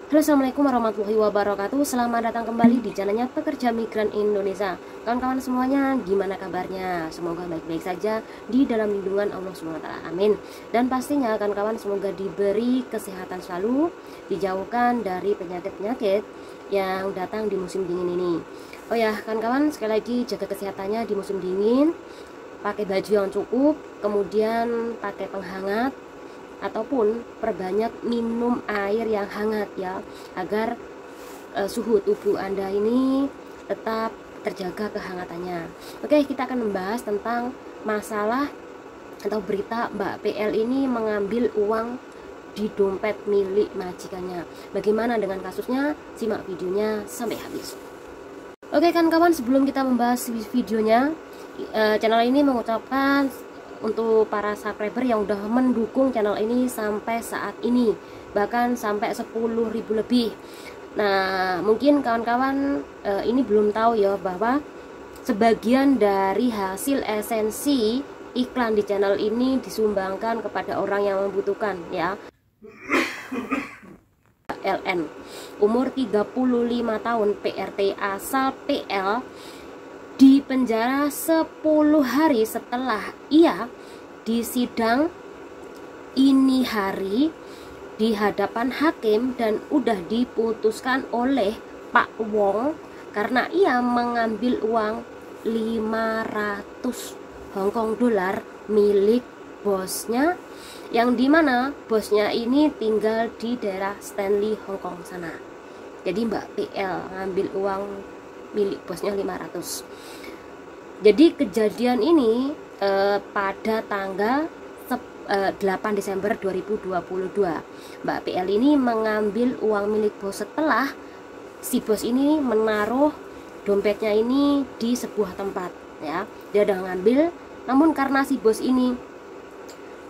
Halo, assalamualaikum warahmatullahi wabarakatuh. Selamat datang kembali di channelnya Pekerja Migran Indonesia. Kawan-kawan semuanya, gimana kabarnya? Semoga baik-baik saja di dalam lindungan Allah SWT. Amin. Dan pastinya kawan-kawan semoga diberi kesehatan selalu, dijauhkan dari penyakit-penyakit yang datang di musim dingin ini. Oh ya, kawan-kawan, sekali lagi jaga kesehatannya di musim dingin. Pakai baju yang cukup, kemudian pakai penghangat, ataupun perbanyak minum air yang hangat ya, agar suhu tubuh Anda ini tetap terjaga kehangatannya. Oke, kita akan membahas tentang masalah atau berita Mbak PL ini mengambil uang di dompet milik majikannya. Bagaimana dengan kasusnya? Simak videonya sampai habis. Oke kan kawan, sebelum kita membahas videonya, channel ini mengucapkan untuk para subscriber yang udah mendukung channel ini sampai saat ini, bahkan sampai 10.000 lebih. Nah, mungkin kawan-kawan ini belum tahu ya, bahwa sebagian dari hasil esensi iklan di channel ini disumbangkan kepada orang yang membutuhkan ya. LN umur 35 tahun, PRT asal PL, di penjara 10 hari setelah ia disidang ini hari di hadapan hakim dan udah diputuskan oleh Pak Wong karena ia mengambil uang 500 Hongkong dolar milik bosnya, yang dimana bosnya ini tinggal di daerah Stanley Hongkong sana. Jadi Mbak PL ngambil uang milik bosnya 500. Jadi kejadian ini pada tanggal 8 Desember 2022. Mbak PL ini mengambil uang milik bos setelah si bos ini menaruh dompetnya ini di sebuah tempat ya. Dia udah ngambil, namun karena si bos ini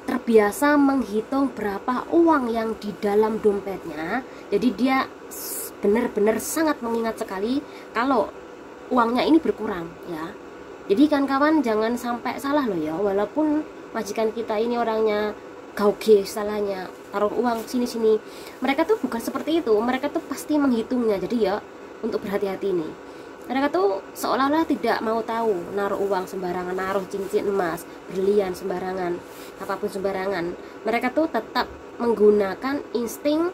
terbiasa menghitung berapa uang yang di dalam dompetnya, jadi dia benar-benar sangat mengingat sekali kalau uangnya ini berkurang ya. Jadi kan kawan, jangan sampai salah loh ya, walaupun majikan kita ini orangnya gauge, salahnya taruh uang sini-sini, mereka tuh bukan seperti itu. Mereka tuh pasti menghitungnya. Jadi ya, untuk berhati-hati nih. Mereka tuh seolah-olah tidak mau tahu naruh uang sembarangan, naruh cincin emas, berlian sembarangan, apapun sembarangan. Mereka tuh tetap menggunakan insting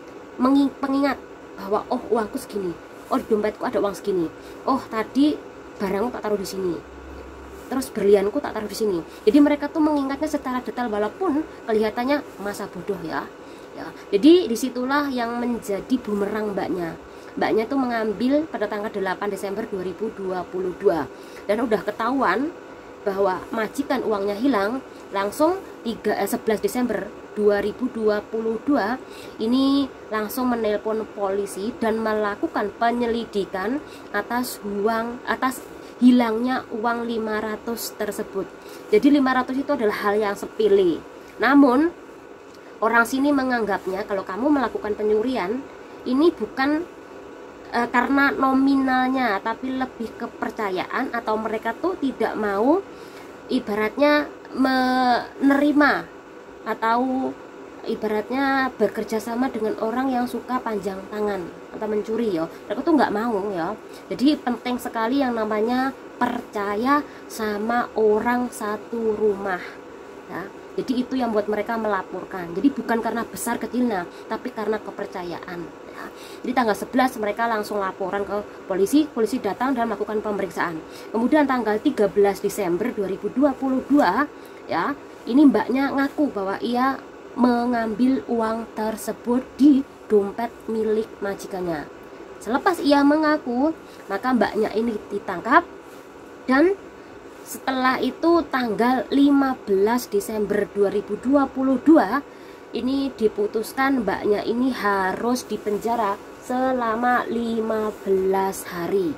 pengingat bahwa oh, uangku segini, oh di dompetku ada uang segini, oh tadi barangku tak taruh di sini, terus berlianku tak taruh di sini. Jadi mereka tuh mengingatnya secara detail walaupun kelihatannya masa bodoh ya. Jadi disitulah yang menjadi bumerang mbaknya. Mbaknya tuh mengambil pada tanggal 8 Desember 2022 dan udah ketahuan bahwa majikan uangnya hilang, langsung 11 Desember 2022 ini langsung menelpon polisi dan melakukan penyelidikan atas hilangnya uang 500 tersebut. Jadi 500 itu adalah hal yang sepele. Namun orang sini menganggapnya kalau kamu melakukan pencurian ini bukan karena nominalnya, tapi lebih kepercayaan, atau mereka tuh tidak mau ibaratnya menerima atau ibaratnya bekerja sama dengan orang yang suka panjang tangan atau mencuri ya. Mereka tuh nggak mau ya. Jadi penting sekali yang namanya percaya sama orang satu rumah ya. Jadi itu yang buat mereka melaporkan. Jadi bukan karena besar kecilnya, tapi karena kepercayaan ya. Jadi tanggal 11 mereka langsung laporan ke polisi. Polisi datang dan melakukan pemeriksaan. Kemudian tanggal 13 Desember 2022 ya, ini mbaknya ngaku bahwa ia mengambil uang tersebut di dompet milik majikannya. Selepas ia mengaku, maka mbaknya ini ditangkap, dan setelah itu tanggal 15 Desember 2022 ini diputuskan mbaknya ini harus dipenjara selama 15 hari.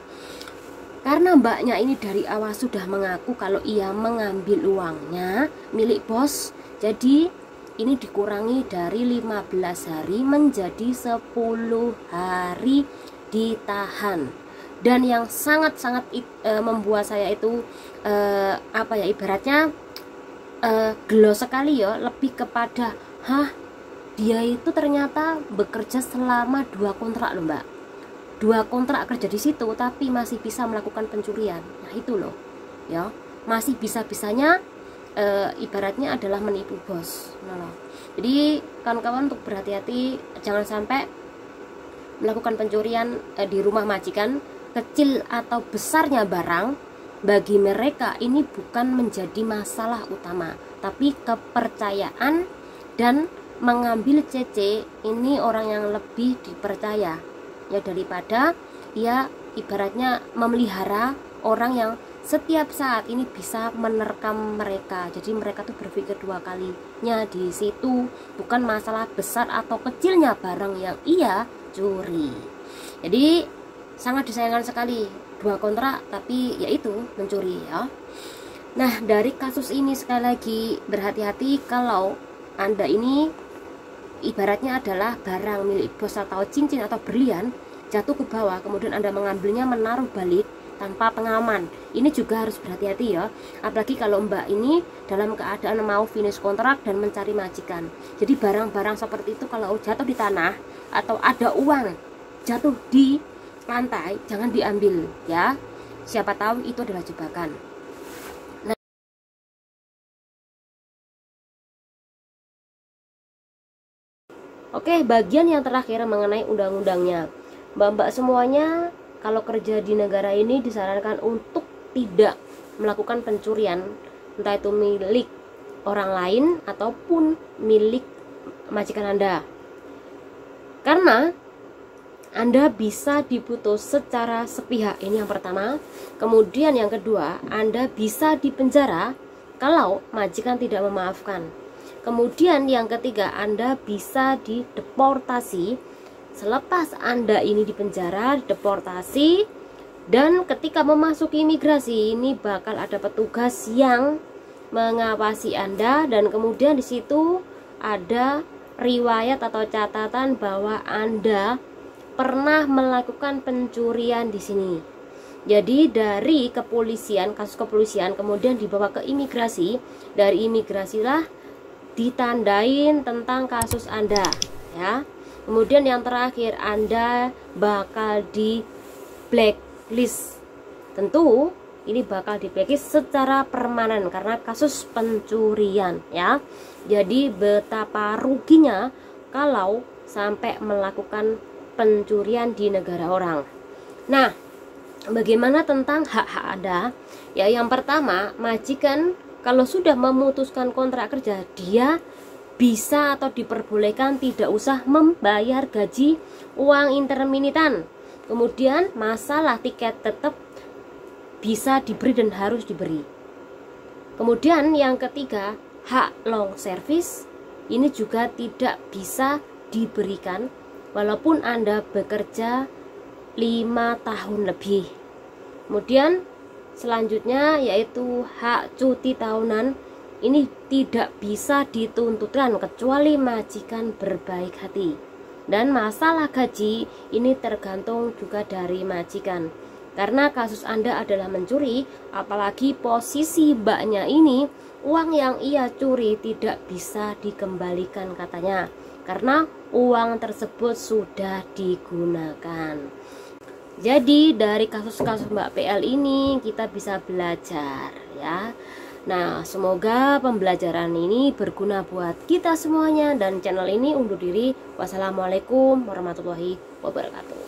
Karena mbaknya ini dari awal sudah mengaku kalau ia mengambil uangnya milik bos, jadi ini dikurangi dari 15 hari menjadi 10 hari ditahan. Dan yang sangat-sangat membuat saya itu apa ya, ibaratnya gelo sekali ya, lebih kepada dia itu ternyata bekerja selama 2 kontrak loh Mbak. 2 kontrak kerja di situ tapi masih bisa melakukan pencurian. Nah itu loh ya, masih bisa-bisanya ibaratnya adalah menipu bos. Nah, jadi kawan-kawan untuk berhati-hati, jangan sampai melakukan pencurian di rumah majikan. Kecil atau besarnya barang, bagi mereka ini bukan menjadi masalah utama, tapi kepercayaan dan mengambil CC ini orang yang lebih dipercaya ya, daripada ya ibaratnya memelihara orang yang setiap saat ini bisa menerkam mereka. Jadi mereka tuh berpikir 2 kalinya di situ, bukan masalah besar atau kecilnya barang yang ia curi. Jadi sangat disayangkan sekali 2 kontrak tapi yaitu mencuri ya. Nah dari kasus ini sekali lagi berhati-hati kalau Anda ini ibaratnya adalah barang milik bos atau cincin atau berlian jatuh ke bawah, kemudian Anda mengambilnya menaruh balik tanpa pengaman. Ini juga harus berhati-hati ya, apalagi kalau Mbak ini dalam keadaan mau finish kontrak dan mencari majikan. Jadi barang-barang seperti itu kalau jatuh di tanah atau ada uang jatuh di lantai, jangan diambil ya, siapa tahu itu adalah jebakan. Nah, oke, bagian yang terakhir mengenai undang-undangnya. Mbak-mbak semuanya, kalau kerja di negara ini disarankan untuk tidak melakukan pencurian, entah itu milik orang lain ataupun milik majikan Anda. Karena Anda bisa diputus secara sepihak, ini yang pertama. Kemudian yang kedua, Anda bisa dipenjara kalau majikan tidak memaafkan. Kemudian yang ketiga, Anda bisa dideportasi. Selepas Anda ini dipenjara, deportasi, dan ketika memasuki imigrasi ini bakal ada petugas yang mengawasi Anda, dan kemudian di situ ada riwayat atau catatan bahwa Anda pernah melakukan pencurian di sini. Jadi dari kepolisian, kasus kepolisian kemudian dibawa ke imigrasi, dari imigrasilah ditandain tentang kasus Anda ya. Kemudian yang terakhir, Anda bakal di blacklist. Tentu ini bakal di blacklist secara permanen karena kasus pencurian ya. Jadi betapa ruginya kalau sampai melakukan pencurian di negara orang. Nah, bagaimana tentang hak-hak Anda? Ya, yang pertama, majikan kalau sudah memutuskan kontrak kerja, dia bisa atau diperbolehkan tidak usah membayar gaji uang interminitan. Kemudian masalah tiket tetap bisa diberi dan harus diberi. Kemudian yang ketiga, hak long service ini juga tidak bisa diberikan walaupun Anda bekerja 5 tahun lebih. Kemudian selanjutnya yaitu hak cuti tahunan, ini tidak bisa dituntutkan kecuali majikan berbaik hati. Dan masalah gaji ini tergantung juga dari majikan. Karena kasus Anda adalah mencuri, apalagi posisi mbaknya ini, uang yang ia curi tidak bisa dikembalikan katanya, karena uang tersebut sudah digunakan. Jadi dari kasus-kasus Mbak PL ini kita bisa belajar ya. Nah, semoga pembelajaran ini berguna buat kita semuanya, dan channel ini undur diri. Wassalamualaikum warahmatullahi wabarakatuh.